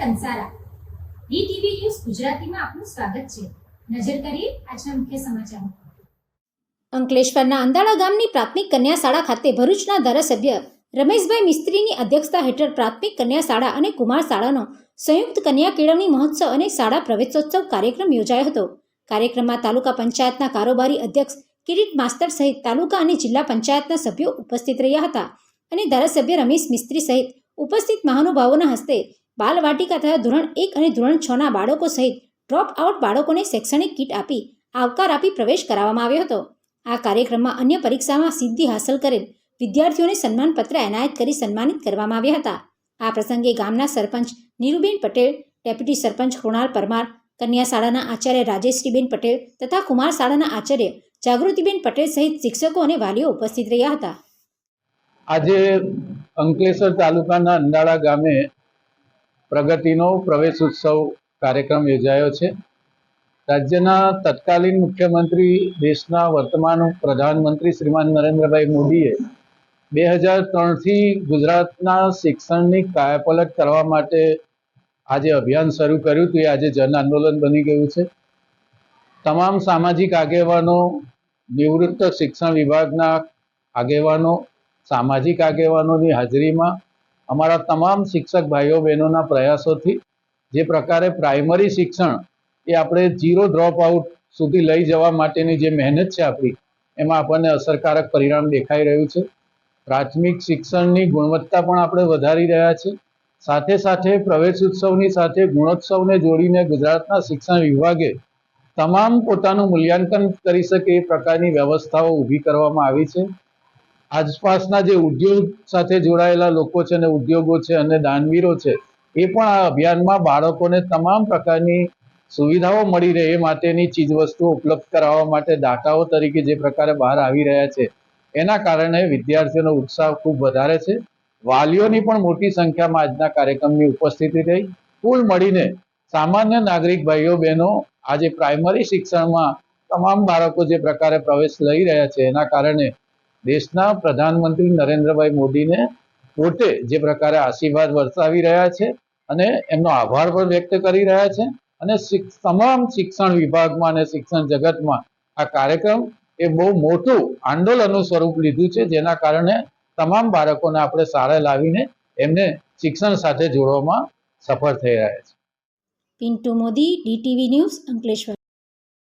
Kansara DTV news ગુજરાતીમાં આપનું સ્વાગત છે। નજર કરીએ આજના મુખ્ય સમાચારો। અંકલેશ્વરના અંદાળા ગામની પ્રાથમિક કન્યા શાળા ખાતે ભરૂચના ધારાસભ્ય રમેશભાઈ મિસ્ત્રીની અધ્યક્ષતા હેઠળ પ્રાથમિક કન્યા શાળા અને કુમાર શાળાનો સંયુક્ત કન્યા કેળવણી મહોત્સવ અને શાળા પ્રવેશોત્સવ કાર્યક્રમ યોજાયો હતો। કાર્યક્રમમાં તાલુકા પંચાયતના કારોબારી અધ્યક્ષ કિરીટ માસ્તર સહિત તાલુકા અને જિલ્લા પંચાયતના સભ્યો ઉપસ્થિત રહ્યા હતા અને ધારાસભ્ય રમેશ મિસ્ત્રી સહિત ઉપસ્થિત મહાનુભાવોના હસ્તે બાલવાટિકા તથા ધોરણ 1 અને ધોરણ 6ના બાળકો સહિત ડ્રોપ આઉટ બાળકોને શૈક્ષણિક કીટ આપી આવકાર આપી પ્રવેશ કરાવવામાં આવ્યો હતો। આ કાર્યક્રમમાં અન્ય પરીક્ષામાં સિદ્ધિ હાંસલ કરેલ વિદ્યાર્થીઓને સન્માનપત્ર એનાયત કરી સન્માનિત કરવામાં આવ્યા હતા। આ પ્રસંગે ગામના સરપંચ નીરુબેન પટેલ, ડેપ્યુટી સરપંચ કૃણાલ પરમાર, કન્યા શાળાના આચાર્ય રાજેશ્રીબેન પટેલ તથા કુમાર શાળાના આચાર્ય જાગૃતિબેન પટેલ સહિત શિક્ષકો અને વાલીઓ ઉપસ્થિત રહ્યા હતા। આજે અંકલેશ્વર તાલુકાના અંદાળા ગામે પ્રગતિનો પ્રવેશ ઉત્સવ કાર્યક્રમ યોજાયો છે। રાજ્યના તત્કાલીન મુખ્યમંત્રી, દેશના વર્તમાન પ્રધાનમંત્રી શ્રીમાન નરેન્દ્રભાઈ મોદીએ 2003થી ગુજરાતના શિક્ષણની કાયાપલટ કરવા માટે આજે અભિયાન શરૂ કર્યું હતું। એ આજે જન આંદોલન બની ગયું છે। તમામ સામાજિક આગેવાનો, નિવૃત્ત શિક્ષણ વિભાગના આગેવાનો, સામાજિક આગેવાનોની હાજરીમાં અમારા તમામ શિક્ષક ભાઈઓ બહેનોના પ્રયાસોથી જે પ્રકારે પ્રાઇમરી શિક્ષણ એ આપણે 0 ડ્રોપ આઉટ સુધી લઈ જવા માટેની જે મહેનત છે આપણી, એમાં આપણને અસરકારક પરિણામ દેખાઈ રહ્યું છે। પ્રાથમિક શિક્ષણની ગુણવત્તા પણ આપણે વધારી રહ્યા છીએ। સાથે સાથે પ્રવેશ ઉત્સવની સાથે ગુણોત્સવને જોડીને ગુજરાતના શિક્ષણ વિભાગે તમામ પોતાનું મૂલ્યાંકન કરી શકે એ પ્રકારની વ્યવસ્થાઓ ઊભી કરવામાં આવી છે। આસપાસના જે ઉદ્યોગ સાથે જોડાયેલા લોકો છે અને ઉદ્યોગો છે અને દાનવીરો છે, એ પણ આ અભિયાનમાં બાળકોને તમામ પ્રકારની સુવિધાઓ મળી રહે એ માટેની ચીજવસ્તુઓ ઉપલબ્ધ કરાવવા માટે દાતાઓ તરીકે જે પ્રકારે બહાર આવી રહ્યા છે, એના કારણે વિદ્યાર્થીઓનો ઉત્સાહ ખૂબ વધારે છે। વાલીઓની પણ મોટી સંખ્યામાં આજના કાર્યક્રમની ઉપસ્થિતિ રહી। કુલ મળીને સામાન્ય નાગરિક ભાઈઓ બહેનો આજે પ્રાઇમરી શિક્ષણમાં તમામ બાળકો જે પ્રકારે પ્રવેશ લઈ રહ્યા છે, એના કારણે દેશના પ્રધાનમંત્રી નરેન્દ્રભાઈ મોદીને પોતે જે પ્રકારે આશીર્વાદ વરસાવી રહ્યા છે અને એમનો આભાર પણ વ્યક્ત કરી રહ્યા છે અને તમામ શિક્ષણ વિભાગમાં અને શિક્ષણ જગતમાં આ કાર્યક્રમ એ બહુ મોટું આંદોલનનું સ્વરૂપ લીધું છે, જેના કારણે તમામ બાળકોને આપણે શાળાએ લાવીને એમને શિક્ષણ સાથે જોડવામાં સફળ થઈ રહ્યા છે। Pintu Modi, DTV news, Ankleshwar.